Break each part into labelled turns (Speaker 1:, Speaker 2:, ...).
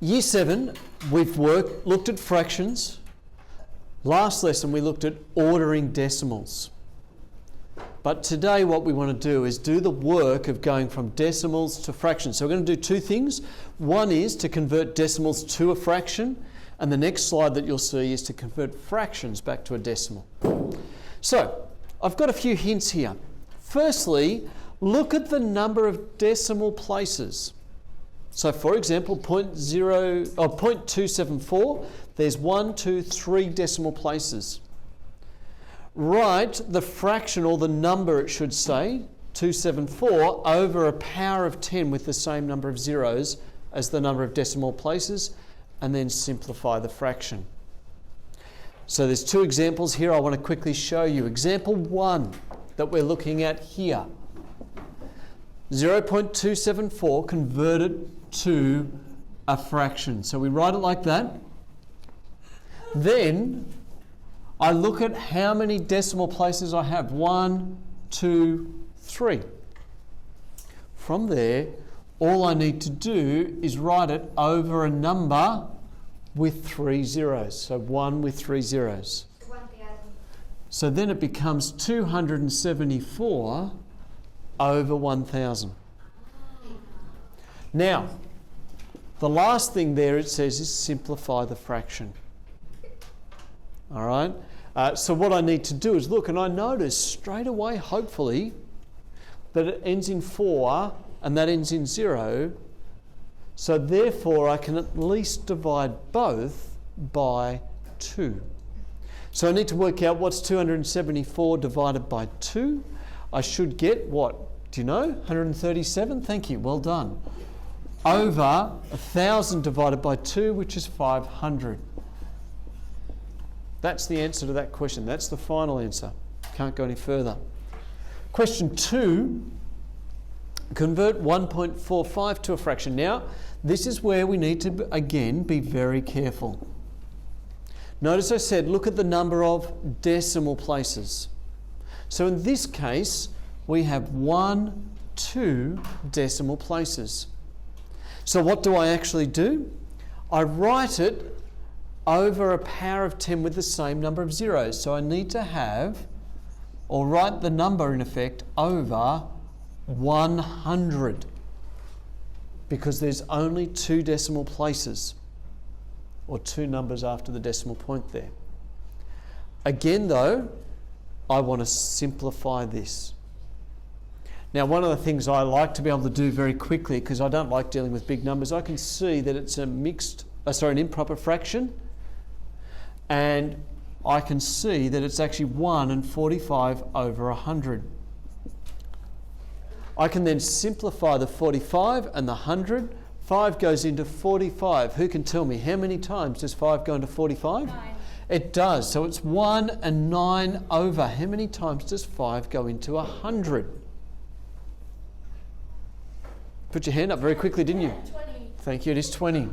Speaker 1: Year 7, we've looked at fractions. Last lesson we looked at ordering decimals. But today what we want to do is do the work of going from decimals to fractions. So we're going to do two things. One is to convert decimals to a fraction, and the next slide that you'll see is to convert fractions back to a decimal. So I've got a few hints here. Firstly, look at the number of decimal places. So for example, 0.274, there's 1, 2, 3 decimal places. Write the fraction, or the number it should say, 274, over a power of 10 with the same number of zeros as the number of decimal places, and then simplify the fraction. So there's two examples here I want to quickly show you. Example 1 that we're looking at here. 0.274 converted to a fraction. So we write it like that. Then I look at how many decimal places I have. 1, 2, 3. From there, all I need to do is write it over a number with 3 zeros. So 1 with 3 zeros.
Speaker 2: 1,000.
Speaker 1: So then it becomes 274 over 1,000. Now, the last thing there it says is simplify the fraction. All right? So what I need to do is look, and I notice straight away, hopefully, that it ends in 4 and that ends in 0. So therefore, I can at least divide both by 2. So I need to work out what's 274 divided by 2. I should get what? Do you know? 137? Thank you. Well done. Over 1,000 divided by 2, which is 500. That's the answer to that question. That's the final answer. Can't go any further. Question 2. Convert 1.45 to a fraction. Now, this is where we need to, again, be very careful. Notice I said, look at the number of decimal places. So in this case, we have 1, 2 decimal places. So what do I actually do? I write it over a power of 10 with the same number of zeros. So I need to have, or write the number in effect, over 100. Because there's only 2 decimal places, or 2 numbers after the decimal point there. Again though, I want to simplify this. Now, one of the things I like to be able to do very quickly, because I don't like dealing with big numbers, I can see that it's an improper fraction, and I can see that it's actually 1 and 45 over 100. I can then simplify the 45 and the 100. 5 goes into 45. Who can tell me how many times does 5 go into 45?
Speaker 2: 9.
Speaker 1: It does. So it's 1 and 9 over. How many times does 5 go into 100? Put your hand up very quickly, didn't you?
Speaker 2: 20.
Speaker 1: Thank you. It is 20.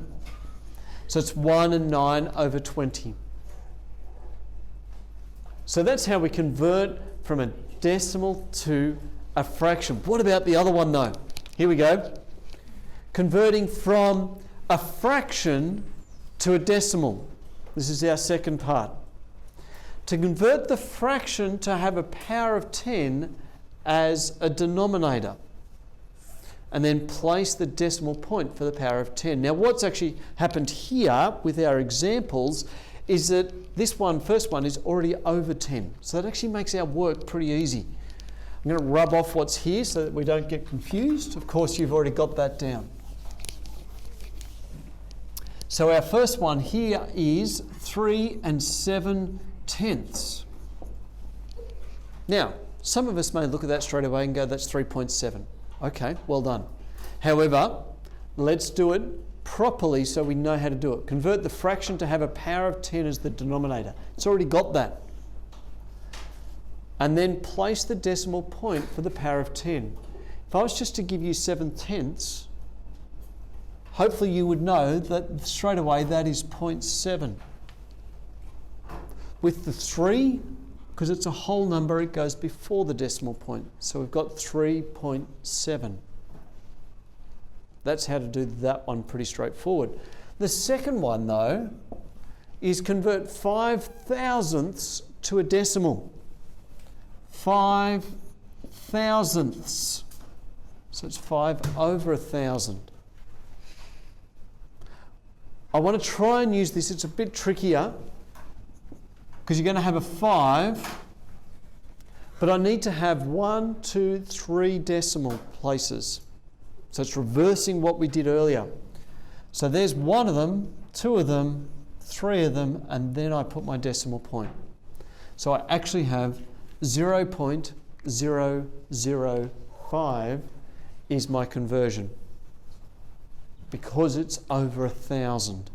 Speaker 1: So it's 1 and 9 over 20. So that's how we convert from a decimal to a fraction. What about the other one though? Here we go. Converting from a fraction to a decimal. This is our second part. To convert the fraction to have a power of 10 as a denominator, and then place the decimal point for the power of 10. Now what's actually happened here with our examples is that this one, first one, is already over 10. So that actually makes our work pretty easy. I'm going to rub off what's here so that we don't get confused. Of course, you've already got that down. So our first one here is 3 7/7. Now, some of us may look at that straight away and go, that's 3.7. Okay, well done. However, let's do it properly so we know how to do it. Convert the fraction to have a power of 10 as the denominator. It's already got that. And then place the decimal point for the power of 10. If I was just to give you 7/10, hopefully you would know that straight away that is 0.7. With the 3, because it's a whole number, it goes before the decimal point. So we've got 3.7. That's how to do that one, pretty straightforward. The second one, though, is convert 5 thousandths to a decimal. 5 thousandths. So it's 5 over 1,000. I want to try and use this. It's a bit trickier because you're going to have a 5, but I need to have 1, 2, 3 decimal places. So it's reversing what we did earlier. So there's 1 of them, 2 of them, 3 of them, and then I put my decimal point. So I actually have 0.005 is my conversion because it's over 1,000.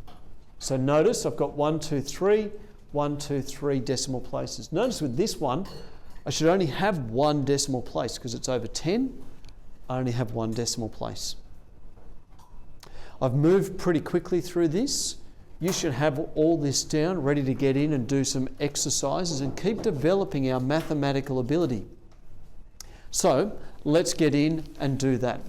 Speaker 1: So notice I've got 1, 2, 3, 1, 2, 3 decimal places. Notice with this one, I should only have 1 decimal place because it's over 10. I only have 1 decimal place. I've moved pretty quickly through this. You should have all this down, ready to get in and do some exercises and keep developing our mathematical ability. So let's get in and do that.